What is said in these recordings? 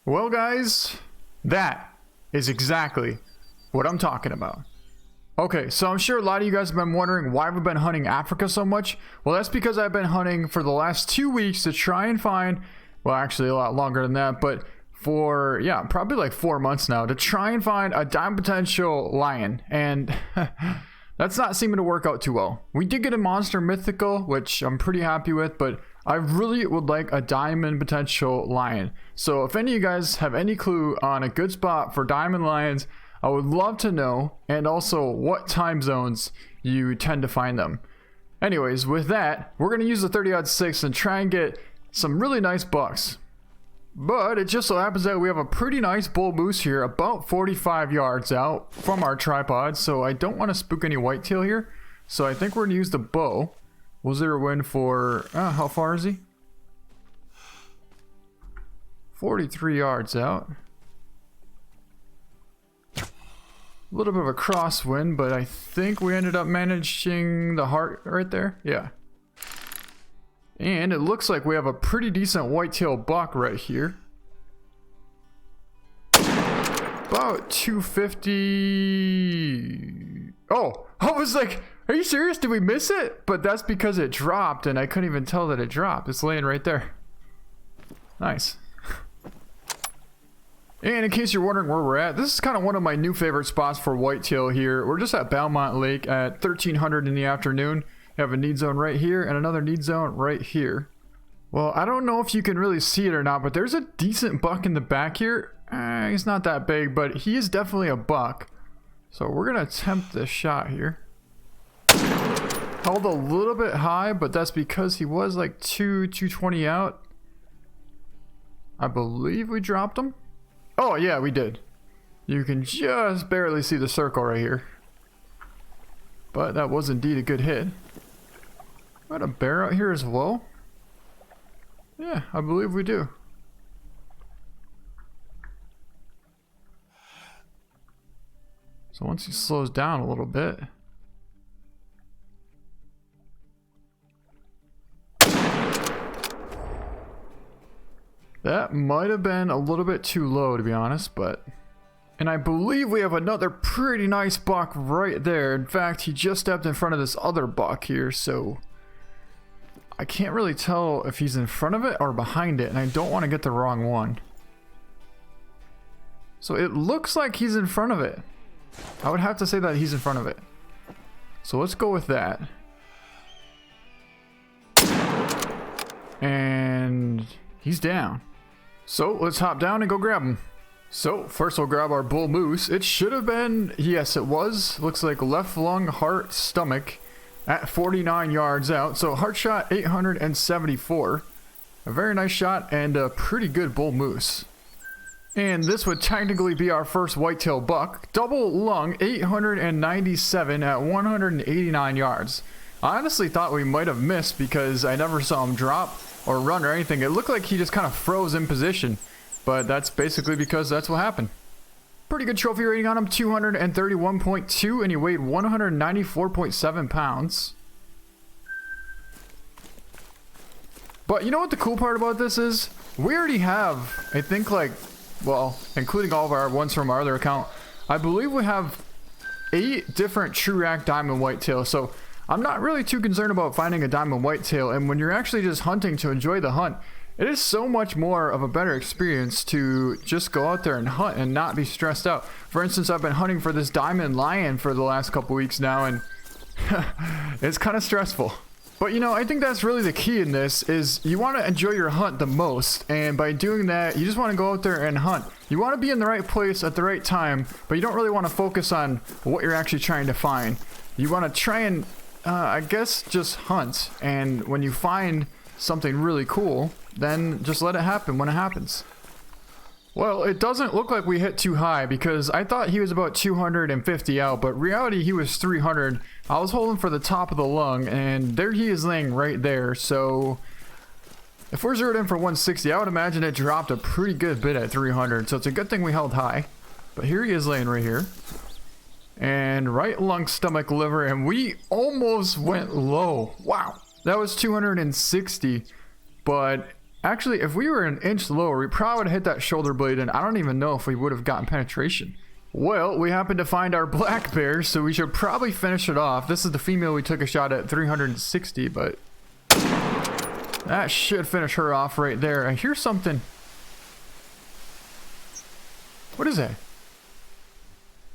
Well, guys, that is exactly what I'm talking about. Okay, so I'm sure a lot of you guys have been wondering why we've been hunting Africa so much. Well, that's because I've been hunting for the last 2 weeks to try and find, well, actually a lot longer than that, but for, yeah, probably like 4 months now, to try and find a diamond potential lion. And that's not seeming to work out too well. We did get a monster mythical, which I'm pretty happy with, but I really would like a diamond potential lion. So if any of you guys have any clue on a good spot for diamond lions, I would love to know, and also what time zones you tend to find them. Anyways, with that, we're going to use the 30-06 and try and get some really nice bucks. But it just so happens that we have a pretty nice bull moose here, about 45 yards out from our tripod, so I don't want to spook any whitetail here. So I think we're going to use the bow. We'll zero in for, how far is he? 43 yards out. A little bit of a crosswind, but I think we ended up managing the heart right there. Yeah. And it looks like we have a pretty decent whitetail buck right here. About 250. Oh, I was like, are you serious? Did we miss it? But that's because it dropped and I couldn't even tell that it dropped. It's laying right there. Nice. And in case you're wondering where we're at, this is kind of one of my new favorite spots for whitetail here. We're just at Belmont Lake at 1300 in the afternoon. We have a need zone right here and another need zone right here. Well, I don't know if you can really see it or not, but there's a decent buck in the back here. He's not that big, but he is definitely a buck. So we're going to attempt this shot here. Held a little bit high, but that's because he was like 220 out. I believe we dropped him. Oh yeah, we did. You can just barely see the circle right here. But that was indeed a good hit. Got a bear out here as well? Yeah, I believe we do. So once he slows down a little bit. That might have been a little bit too low, to be honest, but... And I believe we have another pretty nice buck right there. In fact, he just stepped in front of this other buck here, so... I can't really tell if he's in front of it or behind it, and I don't want to get the wrong one. So it looks like he's in front of it. I would have to say that he's in front of it. So let's go with that. And... he's down. So let's hop down and go grab him. So first we'll grab our bull moose. It should have been, yes it was. Looks like left lung, heart, stomach at 49 yards out. So heart shot 874. A very nice shot and a pretty good bull moose. And this would technically be our first whitetail buck. Double lung 897 at 189 yards. I honestly thought we might have missed because I never saw him drop or run or anything. It looked like he just kind of froze in position, but that's basically because that's what happened. Pretty good trophy rating on him, 231.2, and he weighed 194.7 pounds. But you know what the cool part about this is? We already have, I think, like, well, including all of our ones from our other account, I believe we have 8 different true rack diamond whitetail. So I'm not really too concerned about finding a diamond whitetail, and when you're actually just hunting to enjoy the hunt, it is so much more of a better experience to just go out there and hunt and not be stressed out. For instance, I've been hunting for this diamond lion for the last couple weeks now, and it's kind of stressful. But you know, I think that's really the key in this, is you want to enjoy your hunt the most, and by doing that, you just want to go out there and hunt. You want to be in the right place at the right time, but you don't really want to focus on what you're actually trying to find. You want to try and I guess just hunt, and when you find something really cool, then just let it happen when it happens. Well, it doesn't look like we hit too high because I thought he was about 250 out, but reality he was 300. I was holding for the top of the lung, and there he is laying right there. So if we're zeroed in for 160, I would imagine it dropped a pretty good bit at 300, so it's a good thing we held high. But here he is laying right here. And right lung, stomach, liver, and we almost went low. Wow, that was 260, but Actually, if we were an inch lower, we probably would have hit that shoulder blade, and I don't even know if we would have gotten penetration. Well, we happened to find our black bear, so we should probably finish it off. This is the female we took a shot at 360, but that should finish her off right there. I hear something. What is that?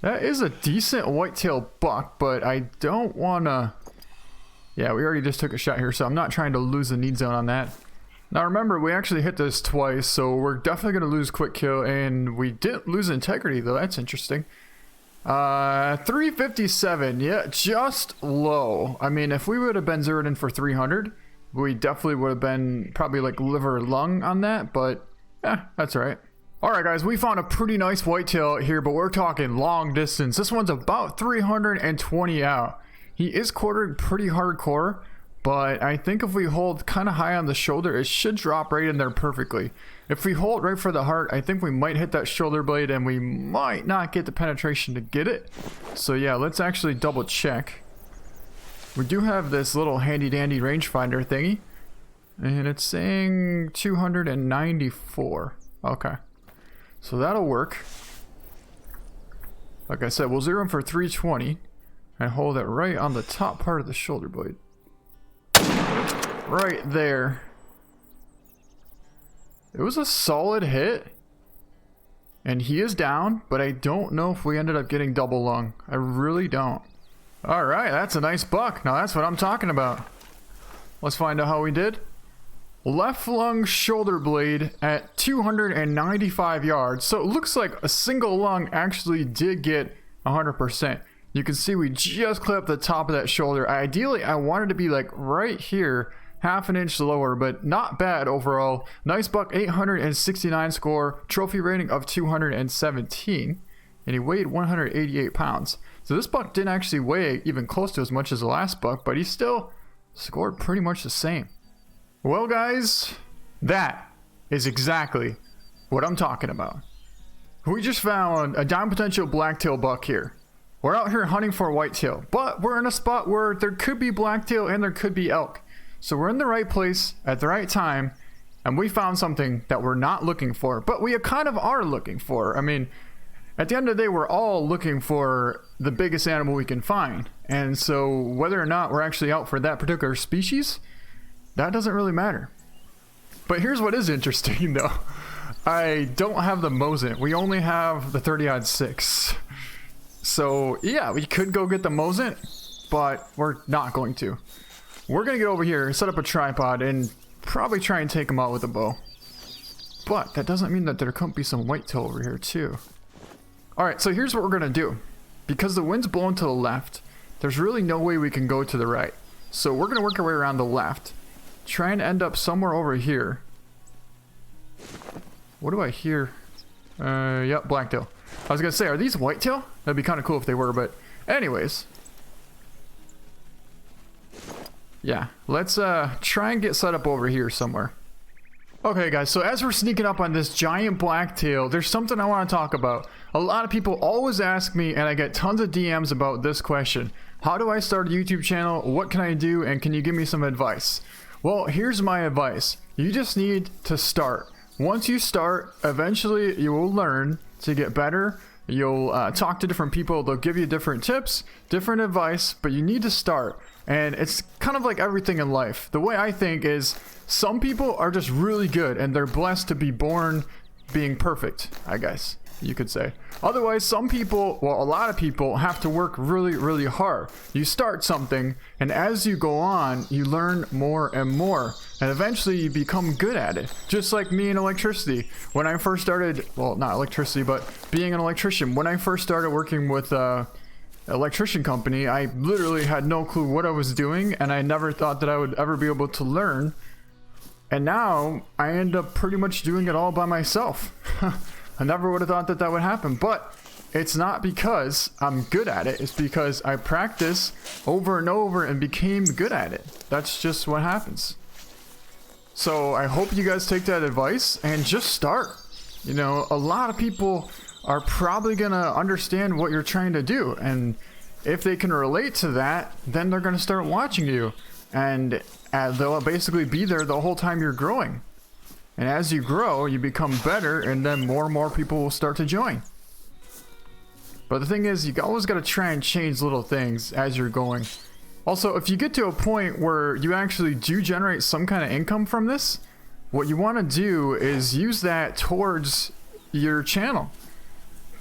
That is a decent whitetail buck, but I don't want to... Yeah, we already just took a shot here, so I'm not trying to lose the need zone on that. Now remember, we actually hit this twice, so we're definitely going to lose quick kill, and we didn't lose integrity, though. That's interesting. 357, yeah, just low. I mean, if we would have been zeroed in for 300, we definitely would have been probably like liver lung on that, but yeah, that's all right. All right, guys, we found a pretty nice whitetail here, but we're talking long distance. This one's about 320 out. He is quartered pretty hardcore, but I think if we hold kind of high on the shoulder, it should drop right in there perfectly. If we hold right for the heart, I think we might hit that shoulder blade and we might not get the penetration to get it. So yeah, let's actually double check. We do have this little handy dandy rangefinder thingy, and it's saying 294. Okay. So that'll work. Like I said, we'll zero him for 320 and hold it right on the top part of the shoulder blade. Right there. It was a solid hit. And he is down, but I don't know if we ended up getting double lung. I really don't. Alright, that's a nice buck. Now that's what I'm talking about. Let's find out how we did. Left lung shoulder blade at 295 yards. So it looks like a single lung actually did get 100%. You can see we just clipped the top of that shoulder. Ideally, I wanted to be like right here, half an inch lower, but not bad overall. Nice buck, 869 score, trophy rating of 217, and he weighed 188 pounds. So this buck didn't actually weigh even close to as much as the last buck, but he still scored pretty much the same. Well, guys, that is exactly what I'm talking about. We just found a down potential blacktail buck here. We're out here hunting for whitetail, but we're in a spot where there could be blacktail and there could be elk. So we're in the right place at the right time, and we found something that we're not looking for, but we kind of are looking for. I mean, at the end of the day, we're all looking for the biggest animal we can find. And so whether or not we're actually out for that particular species, that doesn't really matter. But here's what is interesting though. I don't have the Mosin. We only have the 30-06. So yeah, we could go get the Mosin, but we're not going to. We're gonna get over here, set up a tripod, and probably try and take him out with a bow. But that doesn't mean that there couldn't be some whitetail over here too. Alright, so here's what we're gonna do. Because the wind's blowing to the left, there's really no way we can go to the right. So we're gonna work our way around the left. Try and end up somewhere over here. What do I hear? Yep, blacktail. I was gonna say, are these whitetail? That'd be kind of cool if they were, but anyways. Yeah, let's try and get set up over here somewhere. Okay guys, so as we're sneaking up on this giant blacktail, there's something I want to talk about. A lot of people always ask me, and I get tons of DMs about this question. How do I start a YouTube channel? What can I do? And can you give me some advice? Well, here's my advice. You just need to start. Once you start, eventually you will learn to get better. You'll talk to different people. They'll give you different tips, different advice, but you need to start. And it's kind of like everything in life. The way I think is some people are just really good and they're blessed to be born being perfect, I guess you could say. Otherwise, some people, well, a lot of people have to work really, really hard. You start something, and as you go on, you learn more and more, and eventually you become good at it. Just like me in electricity. When I first started, well, not electricity, but being an electrician. When I first started working with electrician company, I literally had no clue what I was doing, and I never thought that I would ever be able to learn. And now I end up pretty much doing it all by myself. I never would have thought that that would happen, but it's not because I'm good at it. It's because I practiced over and over and became good at it. That's just what happens. So I hope you guys take that advice and just start. You know, a lot of people are probably gonna understand what you're trying to do, and if they can relate to that, then they're gonna start watching you, and they'll basically be there the whole time you're growing. And as you grow, you become better, and then more people will start to join. But the thing is, you always got to try and change little things as you're going. Also, if you get to a point where you actually do generate some kind of income from this, what you want to do is use that towards your channel.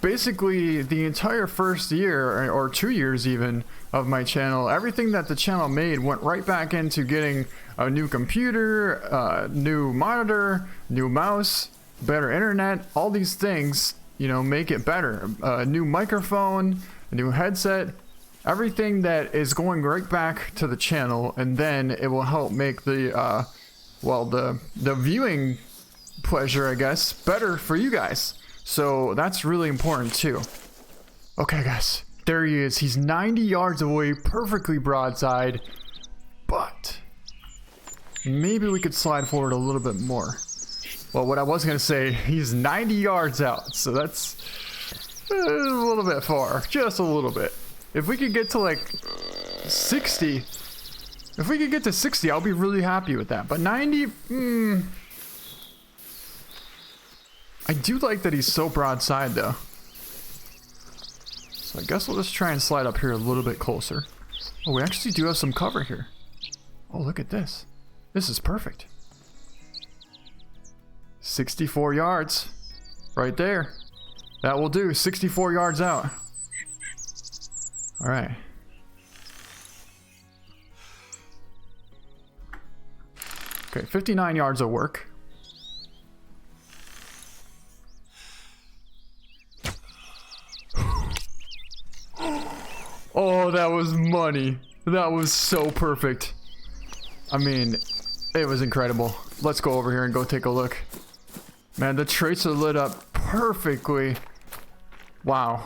Basically, the entire first year, or 2 years even, of my channel, everything that the channel made went right back into getting a new computer, new monitor, new mouse, better internet, all these things, you know, make it better. A new microphone, a new headset, everything that is going right back to the channel, and then it will help make the, well, the viewing pleasure, I guess, better for you guys. So that's really important too. Okay guys, there he is. He's 90 yards away, perfectly broadside, but maybe we could slide forward a little bit more. Well, what I was gonna say, he's 90 yards out, so that's a little bit far, just a little bit. If we could get to like 60, if we could get to 60, I'll be really happy with that. But 90, I do like that he's so broadside though. So I guess we'll just try and slide up here a little bit closer. Oh, we actually do have some cover here. Oh, look at this. This is perfect. 64 yards. Right there. That will do. 64 yards out. Alright. Okay, 59 yards of work. Oh, that was money. That was so perfect. I mean, it was incredible. Let's go over here and go take a look. Man, the traits are lit up perfectly. Wow.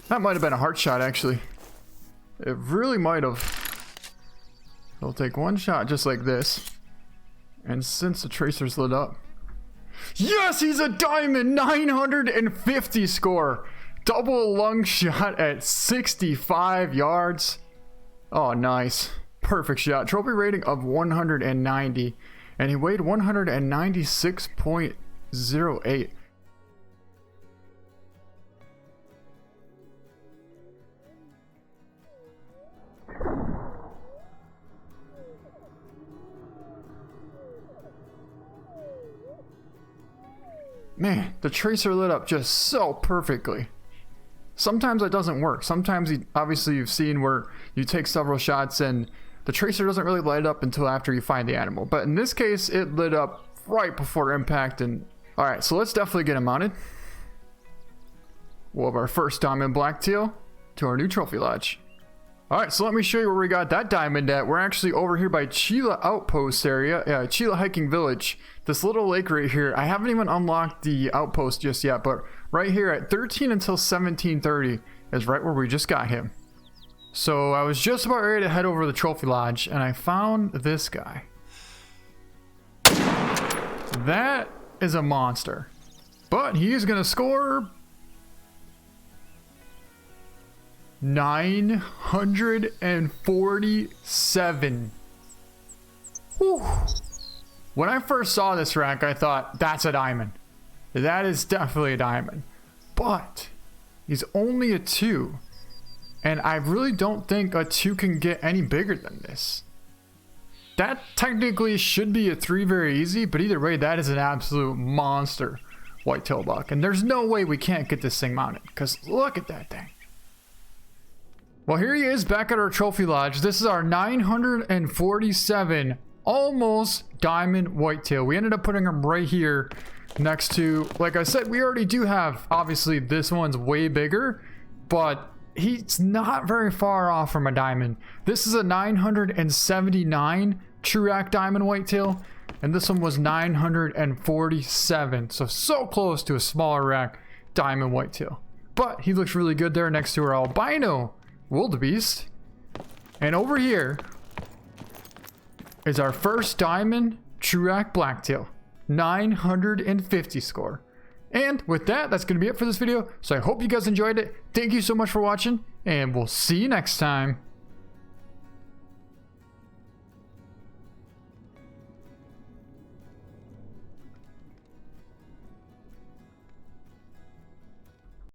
That might have been a heart shot, actually. It really might have. We'll take one shot just like this. And since the tracer's lit up. Yes, he's a diamond! 950 score! Double lung shot at 65 yards. Oh, nice. Perfect shot. Trophy rating of 190. And he weighed 196.08. Man, the tracer lit up just so perfectly. Sometimes it doesn't work. Sometimes, obviously, you've seen where you take several shots and the tracer doesn't really light up until after you find the animal. But in this case, it lit up right before impact. And all right, so let's definitely get him mounted. We'll have our first diamond blacktail to our new trophy lodge. All right, so let me show you where we got that diamond at. We're actually over here by Chille Outpost area, Chille Hiking Village. This little lake right here. I haven't even unlocked the outpost just yet, but right here at 13 until 17:30 is right where we just got him. So I was just about ready to head over to the trophy lodge, and I found this guy. That is a monster, but he is gonna score 947. Whew. When I first saw this rank, I thought, that's a diamond. That is definitely a diamond. But he's only a 2. And I really don't think a 2 can get any bigger than this. That technically should be a 3 very easy, but either way, that is an absolute monster whitetail buck. And there's no way we can't get this thing mounted, because look at that thing. Well, here he is back at our trophy lodge. This is our 947 almost diamond whitetail. We ended up putting him right here next to, like I said, we already do have, obviously this one's way bigger, but he's not very far off from a diamond. This is a 979 true rack diamond whitetail, and this one was 947. So close to a smaller rack diamond whitetail. But he looks really good there next to our albino wildebeest. And over here is our first diamond true rack blacktail, 950 score. And with that, that's going to be it for this video. So I hope you guys enjoyed it. Thank you so much for watching, and we'll see you next time.